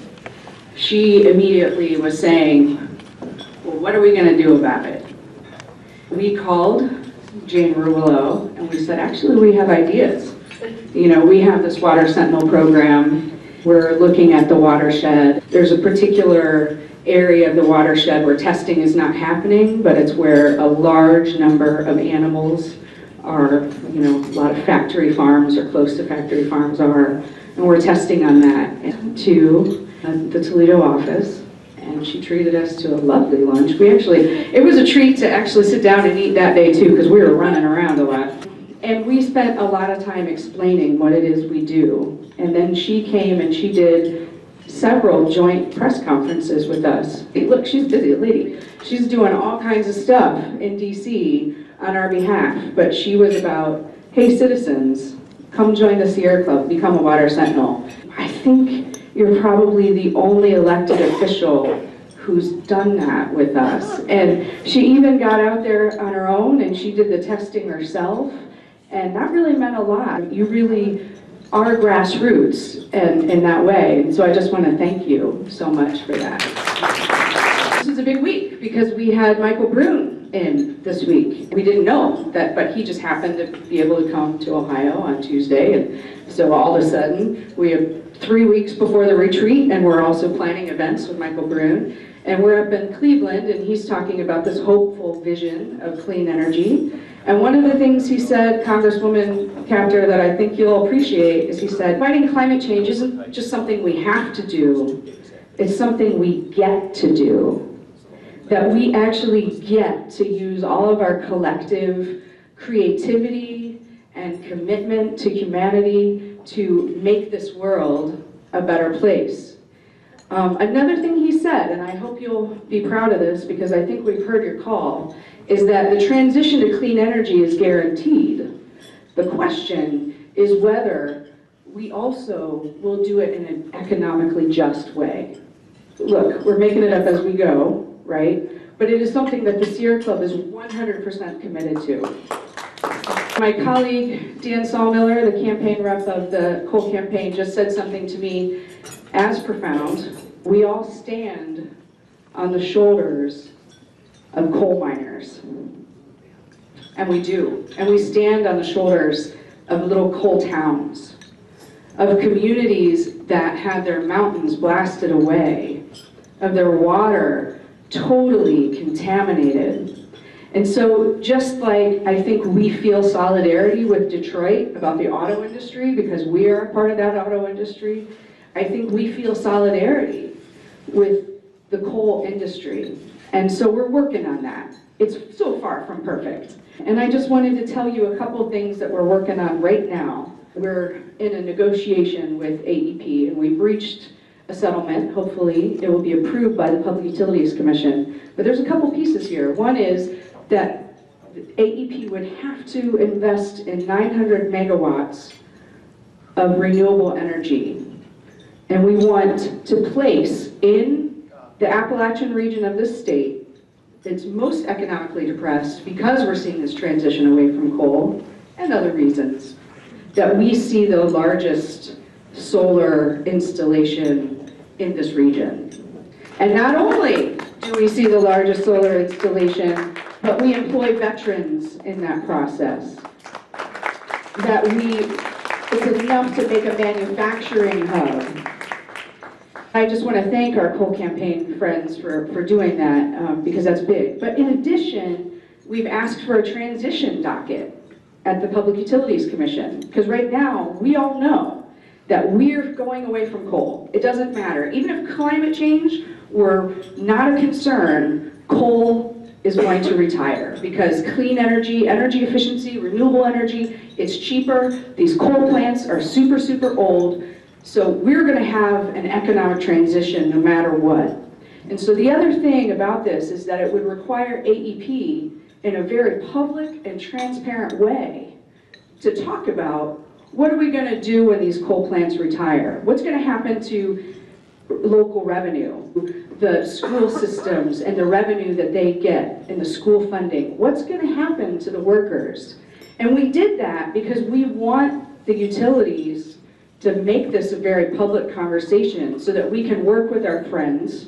she immediately was saying, well, what are we going to do about it? We called Jane Rubelo and we said, actually, we have ideas. You know, we have this Water Sentinel program. We're looking at the watershed. There's a particular area of the watershed where testing is not happening, but it's where a large number of animals are, you know, a lot of factory farms or close to factory farms are, and we're testing on that to the Toledo office. And she treated us to a lovely lunch. It was a treat to actually sit down and eat that day too, because we were running around a lot. And we spent a lot of time explaining what it is we do. And then she came and she did several joint press conferences with us. Hey, look, she's a busy lady. She's doing all kinds of stuff in DC on our behalf. But she was about, hey citizens, come join the Sierra Club, become a Water Sentinel. I think you're probably the only elected official who's done that with us. And she even got out there on her own and she did the testing herself. And that really meant a lot. You really are grassroots in that way. And so I just want to thank you so much for that. This is a big week because we had Michael Brune in this week. We didn't know that, but he just happened to be able to come to Ohio on Tuesday. And so all of a sudden, we have 3 weeks before the retreat, and we're also planning events with Michael Brune. And we're up in Cleveland, and he's talking about this hopeful vision of clean energy. And one of the things he said, Congresswoman Kaptur, that I think you'll appreciate, is he said, fighting climate change isn't just something we have to do, it's something we get to do. That we actually get to use all of our collective creativity and commitment to humanity to make this world a better place. Another thing he said, and I hope you'll be proud of this because I think we've heard your call, is that the transition to clean energy is guaranteed. The question is whether we also will do it in an economically just way. Look, we're making it up as we go, right? But it is something that the Sierra Club is 100% committed to. My colleague, Dan Sawmiller, the campaign rep of the coal campaign, just said something to me as profound. We all stand on the shoulders of coal miners. And we do. And we stand on the shoulders of little coal towns, of communities that had their mountains blasted away, of their water totally contaminated. And so just like I think we feel solidarity with Detroit about the auto industry because we are a part of that auto industry, I think we feel solidarity with the coal industry. And so we're working on that. It's so far from perfect. And I just wanted to tell you a couple things that we're working on right now. We're in a negotiation with AEP and we've reached a settlement. Hopefully it will be approved by the Public Utilities Commission. But there's a couple pieces here. One is that AEP would have to invest in 900 megawatts of renewable energy. And we want to place in the Appalachian region of this state that's most economically depressed because we're seeing this transition away from coal and other reasons, that we see the largest solar installation in this region. And not only do we see the largest solar installation, but we employ veterans in that process. That it's enough to make a manufacturing hub. I just want to thank our coal campaign friends for doing that because that's big. But in addition, we've asked for a transition docket at the Public Utilities Commission because right now we all know that we're going away from coal. It doesn't matter. Even if climate change were not a concern, coal is going to retire because clean energy, energy efficiency, renewable energy, it's cheaper. These coal plants are super, super old. So we're going to have an economic transition no matter what. And so the other thing about this is that it would require AEP in a very public and transparent way to talk about what are we going to do when these coal plants retire? What's going to happen to local revenue, the school systems and the revenue that they get and the school funding? What's going to happen to the workers? And we did that because we want the utilities to make this a very public conversation so that we can work with our friends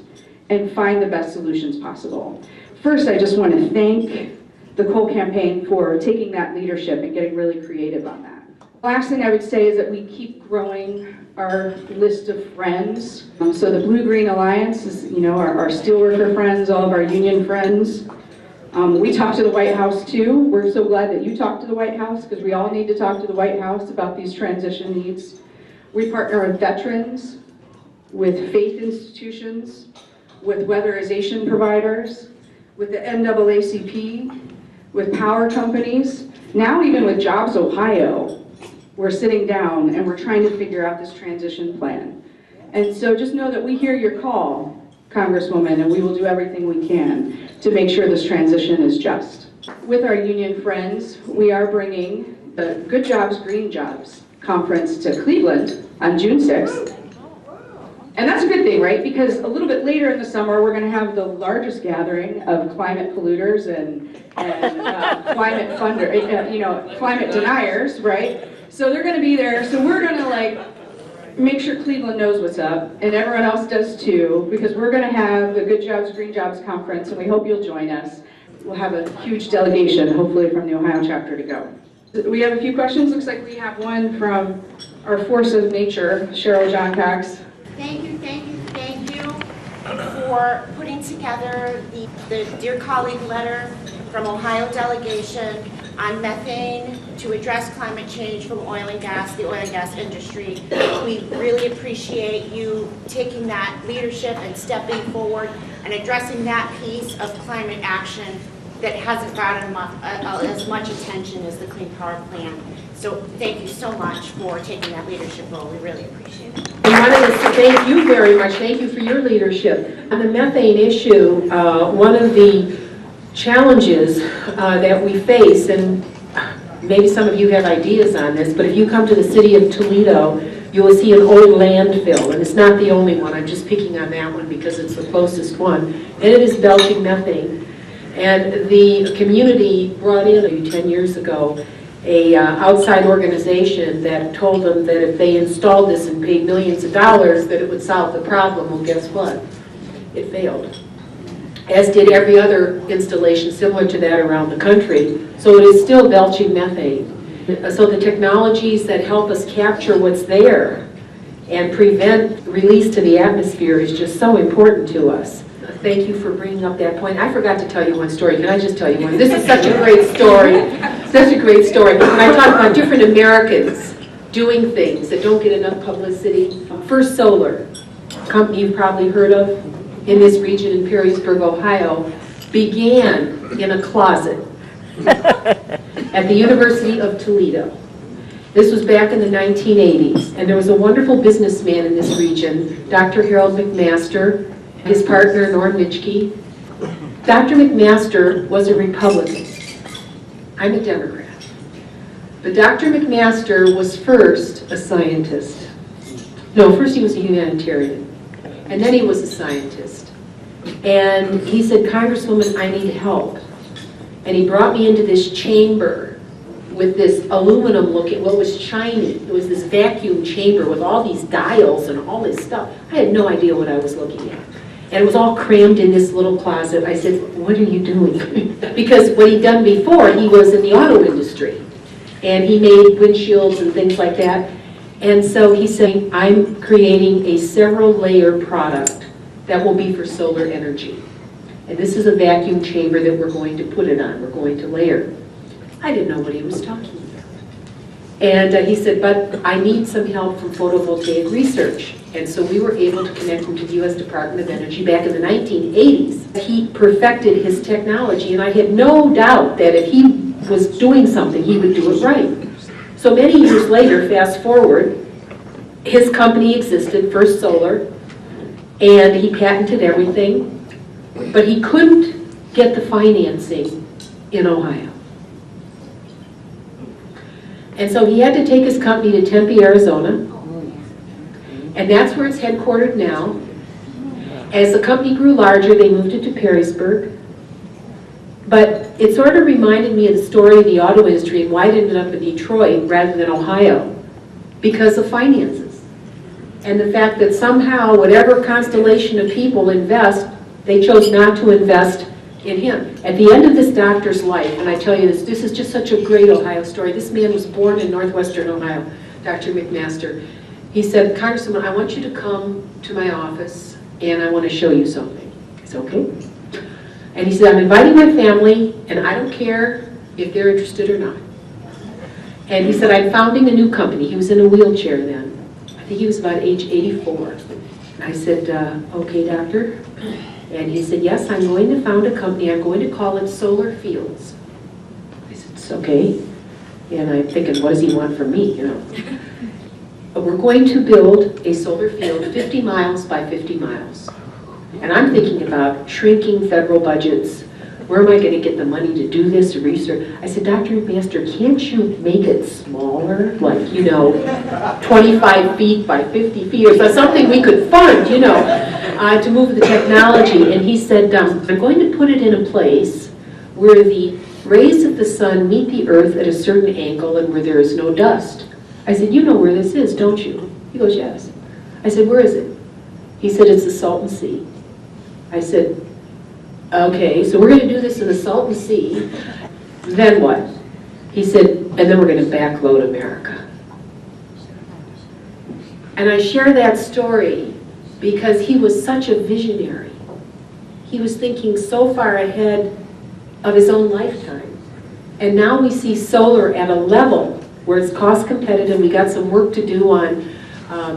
and find the best solutions possible. First, I just want to thank the Coal Campaign for taking that leadership and getting really creative on that. Last thing I would say is that we keep growing our list of friends. So the Blue-Green Alliance is, our steelworker friends, all of our union friends. We talk to the White House too. We're so glad that you talk to the White House because we all need to talk to the White House about these transition needs. We partner with veterans, with faith institutions, with weatherization providers, with the NAACP, with power companies, now even with Jobs Ohio. We're sitting down and we're trying to figure out this transition plan. And so just know that we hear your call, Congresswoman, and we will do everything we can to make sure this transition is just. With our union friends, we are bringing the Good Jobs, Green Jobs conference to Cleveland on June 6th. And that's a good thing, right? Because a little bit later in the summer, we're going to have the largest gathering of climate polluters and climate climate deniers, right? So they're going to be there. So we're going to make sure Cleveland knows what's up, and everyone else does too, because we're going to have the Good Jobs, Green Jobs conference, and we hope you'll join us. We'll have a huge delegation, hopefully from the Ohio chapter, to go. We have a few questions. Looks like we have one from our force of nature, Cheryl John Cox. Thank you for putting together the Dear Colleague letter from Ohio delegation on methane to address climate change from oil and gas, the oil and gas industry. We really appreciate you taking that leadership and stepping forward and addressing that piece of climate action that hasn't gotten as much attention as the Clean Power Plan. So thank you so much for taking that leadership role. We really appreciate it. I wanted to thank you very much. Thank you for your leadership. On the methane issue, one of the challenges that we face, and maybe some of you have ideas on this, but if you come to the city of Toledo, you will see an old landfill, and it's not the only one. I'm just picking on that one because it's the closest one, and it is belching methane. And the community brought in 10 years ago a outside organization that told them that if they installed this and paid millions of dollars that it would solve the problem. Well, guess what? It failed. As did every other installation similar to that around the country. So it is still belching methane. So the technologies that help us capture what's there and prevent release to the atmosphere is just so important to us. Thank you for bringing up that point. I forgot to tell you one story. Can I just tell you one? This is such a great story. Such a great story. When I talk about different Americans doing things that don't get enough publicity, First Solar, a company you've probably heard of in this region in Perrysburg, Ohio, began in a closet at the University of Toledo. This was back in the 1980s, and there was a wonderful businessman in this region, Dr. Harold McMaster, his partner, Norm Mitchke. Dr. McMaster was a Republican. I'm a Democrat. But Dr. McMaster was first a scientist. No, first he was a humanitarian. And then he was a scientist. And he said, Congresswoman, I need help. And he brought me into this chamber with this aluminum looking, what was shiny. It was this vacuum chamber with all these dials and all this stuff. I had no idea what I was looking at. And it was all crammed in this little closet. I said, what are you doing? Because what he'd done before, he was in the auto industry. And he made windshields and things like that. And so he said, I'm creating a several layer product that will be for solar energy. And this is a vacuum chamber that we're going to put it on. We're going to layer. I didn't know what he was talking about. And he said, but I need some help from photovoltaic research. And so we were able to connect him to the U.S. Department of Energy back in the 1980s. He perfected his technology, and I had no doubt that if he was doing something, he would do it right. So many years later, fast forward, his company existed, First Solar, and he patented everything, but he couldn't get the financing in Ohio. And so he had to take his company to Tempe, Arizona, and that's where it's headquartered now. As the company grew larger, they moved it to Perrysburg. But it sort of reminded me of the story of the auto industry and why it ended up in Detroit rather than Ohio. because of finances. And the fact that somehow whatever constellation of people invest, they chose not to invest in him. At the end of this doctor's life, and I tell you this is just such a great Ohio story. This man was born in northwestern Ohio, Dr. McMaster. He said, Congresswoman, I want you to come to my office and I want to show you something. I said, okay. And he said, I'm inviting my family and I don't care if they're interested or not. And he said, I'm founding a new company. He was in a wheelchair then. I think he was about age 84. I said, okay, doctor. And he said, yes, I'm going to found a company. I'm going to call it Solar Fields. I said, it's okay. And I'm thinking, what does he want from me, you know? But we're going to build a solar field 50 miles by 50 miles. And I'm thinking about shrinking federal budgets. Where am I going to get the money to do this research? I said, Dr. McMaster, can't you make it smaller? Like, you know, 25 feet by 50 feet or so, something we could fund, you know, to move the technology. And he said, I'm going to put it in a place where the rays of the sun meet the earth at a certain angle and where there is no dust. I said, you know where this is, don't you? He goes, yes. I said, where is it? He said, it's the Salton Sea. I said, okay, so we're going to do this in the Salton Sea. Then what? He said, and then we're going to backload America. And I share that story because he was such a visionary. He was thinking so far ahead of his own lifetime. And now we see solar at a level where it's cost competitive. We got some work to do on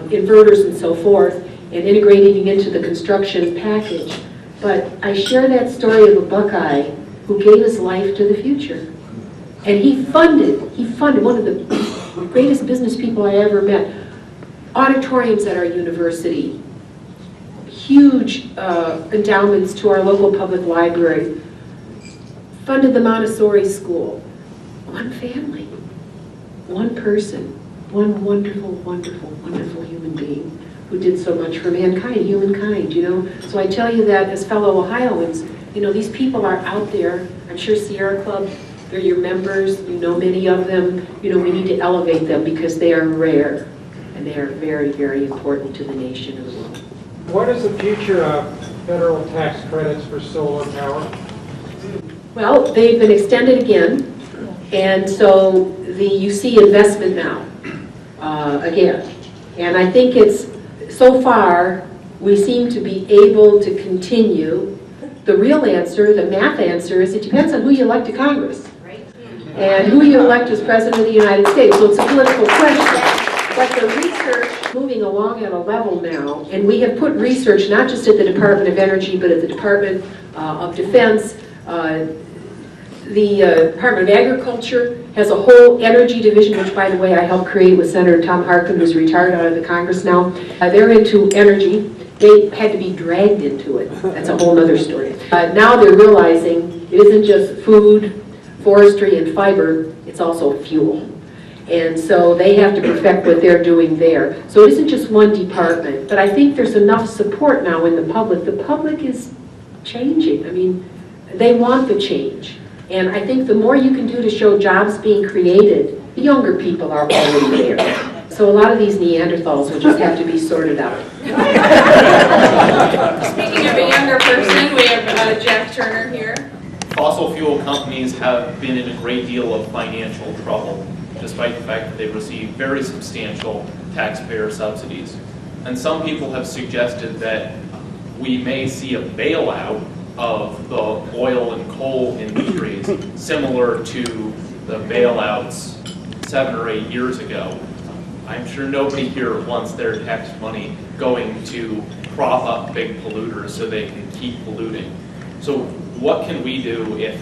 inverters and so forth, and integrating into the construction package. But I share that story of a Buckeye who gave his life to the future. And he funded one of the greatest business people I ever met, auditoriums at our university, huge endowments to our local public library, funded the Montessori school. One family, one person, one wonderful, wonderful, wonderful human being who did so much for mankind, humankind, you know. So I tell you that as fellow Ohioans, you know, these people are out there. I'm sure Sierra Club, they're your members, you know many of them. You know, we need to elevate them because they are rare and they are very, very important to the nation and the world. What is the future of federal tax credits for solar power? Well, they've been extended again, and so you see investment now, again. And I think it's, so far, we seem to be able to continue. The real answer, the math answer, is it depends on who you elect to Congress and who you elect as President of the United States. So it's a political question. But the research moving along at a level now, and we have put research not just at the Department of Energy, but at the Department of Defense. The Department of Agriculture has a whole energy division, which, by the way, I helped create with Senator Tom Harkin, who's retired out of the Congress now. They're into energy. They had to be dragged into it. That's a whole other story. Now they're realizing it isn't just food, forestry, and fiber, it's also fuel. And so they have to perfect what they're doing there. So it isn't just one department, but I think there's enough support now in the public. The public is changing. I mean, they want the change. And I think the more you can do to show jobs being created, the younger people are already there. So a lot of these Neanderthals will just have to be sorted out. Speaking of a younger person, we have Jack Turner here. Fossil fuel companies have been in a great deal of financial trouble, despite the fact that they receive very substantial taxpayer subsidies. And some people have suggested that we may see a bailout of the oil and coal industries, similar to the bailouts 7 or 8 years ago. I'm sure nobody here wants their tax money going to prop up big polluters so they can keep polluting. So what can we do if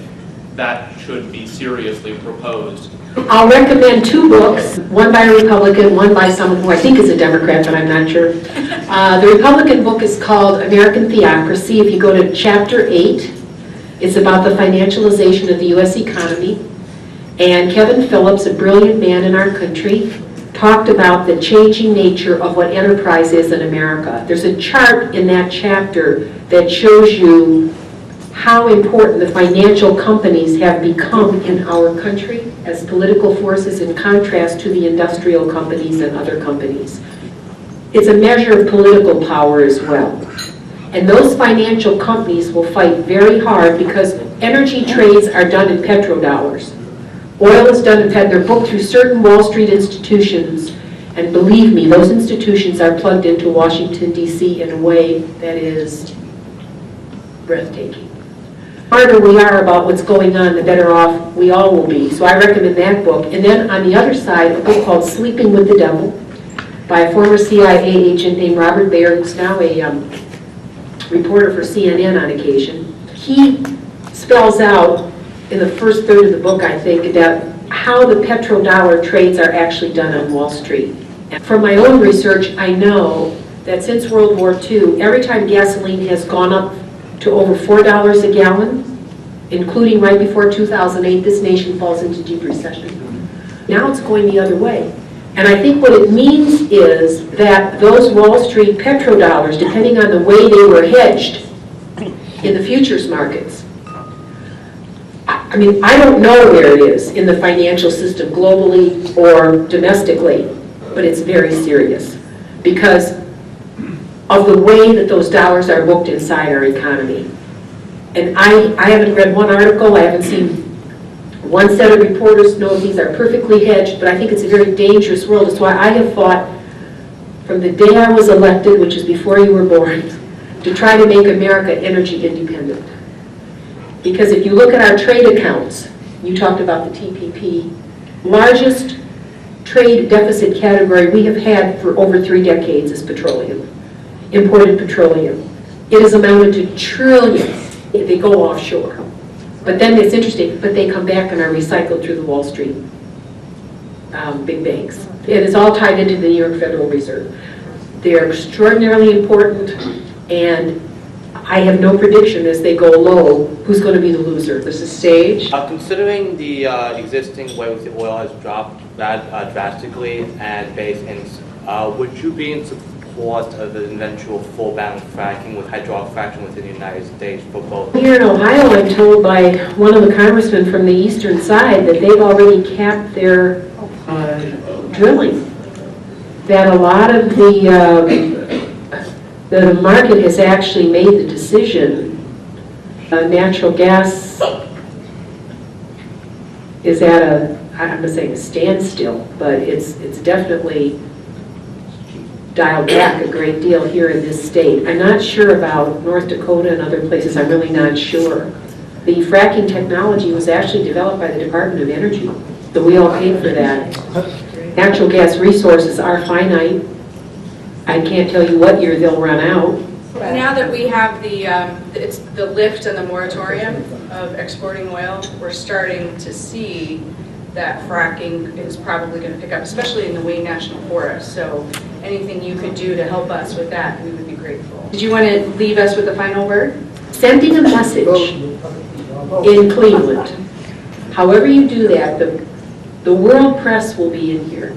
that should be seriously proposed? I'll recommend 2 books, one by a Republican, one by someone who I think is a Democrat, but I'm not sure. The Republican book is called American Theocracy. If you go to chapter 8, it's about the financialization of the U.S. economy. And Kevin Phillips, a brilliant man in our country, talked about the changing nature of what enterprise is in America. There's a chart in that chapter that shows you how important the financial companies have become in our country as political forces in contrast to the industrial companies and other companies. It's a measure of political power as well. And those financial companies will fight very hard because energy trades are done in petrodollars. Oil is done in they're booked through certain Wall Street institutions, and believe me, those institutions are plugged into Washington, D.C. in a way that is breathtaking. The smarter we are about what's going on, the better off we all will be. So I recommend that book. And then on the other side, a book called Sleeping with the Devil by a former CIA agent named Robert Baird, who's now a reporter for CNN on occasion. He spells out in the first third of the book, I think, about how the petrodollar trades are actually done on Wall Street. And from my own research, I know that since World War II, every time gasoline has gone up to over $4 a gallon, including right before 2008, this nation falls into deep recession. Now it's going the other way. And I think what it means is that those Wall Street petrodollars, depending on the way they were hedged in the futures markets, I mean, I don't know where it is in the financial system globally or domestically, but it's very serious because of the way that those dollars are booked inside our economy. And I haven't read one article, I haven't seen one set of reporters know these are perfectly hedged, but I think it's a very dangerous world. That's why I have fought from the day I was elected, which is before you were born, to try to make America energy independent. Because if you look at our trade accounts, you talked about the TPP, largest trade deficit category we have had for over 3 decades is petroleum, imported petroleum. It has amounted to trillions if they go offshore. But then it's interesting, but they come back and are recycled through the Wall Street big banks. It is all tied into the New York Federal Reserve. They are extraordinarily important, and I have no prediction as they go low who's going to be the loser. This is Sage. Considering the existing way with the oil has dropped that drastically and base would you be in support of the eventual full ban of fracking with hydraulic fracking within the United States for both? Here in Ohio, I'm told by one of the congressmen from the eastern side that they've already capped their drilling. That a lot of the market has actually made the decision. Natural gas is at I'm going to say a standstill, but it's definitely dialed back a great deal here in this state. I'm not sure about North Dakota and other places. I'm really not sure. The fracking technology was actually developed by the Department of Energy, so we all paid for that. Natural gas resources are finite. I can't tell you what year they'll run out. Now that we have the lift and the moratorium of exporting oil, we're starting to see that fracking is probably going to pick up, especially in the Wayne National Forest. So anything you could do to help us with that, we would be grateful. Did you want to leave us with a final word? Sending a message in Cleveland. However you do that, the world press will be in here.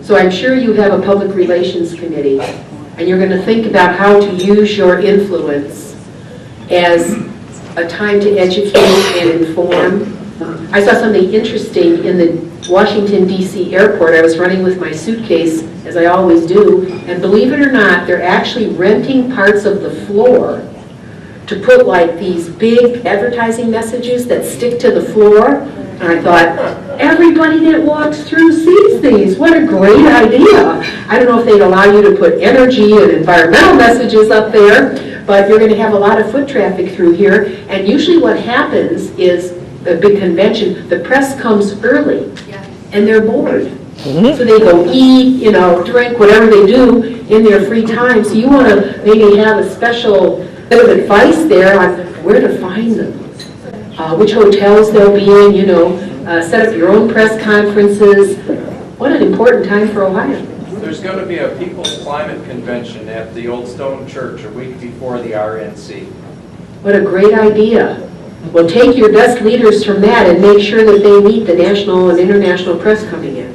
So I'm sure you have a public relations committee, and you're going to think about how to use your influence as a time to educate and inform. I saw something interesting in the Washington, D.C. airport. I was running with my suitcase, as I always do, and believe it or not, they're actually renting parts of the floor to put like these big advertising messages that stick to the floor. And I thought, everybody that walks through sees these. What a great idea. I don't know if they'd allow you to put energy and environmental messages up there, but you're going to have a lot of foot traffic through here. And usually what happens is a big convention, the press comes early, and they're bored. So they go eat, drink, whatever they do in their free time. So you want to maybe have a special bit of advice there on where to find them, which hotels they'll be in, set up your own press conferences. What an important time for Ohio. There's going to be a People's Climate Convention at the Old Stone Church a week before the RNC. What a great idea. Well, take your best leaders from that and make sure that they meet the national and international press coming in.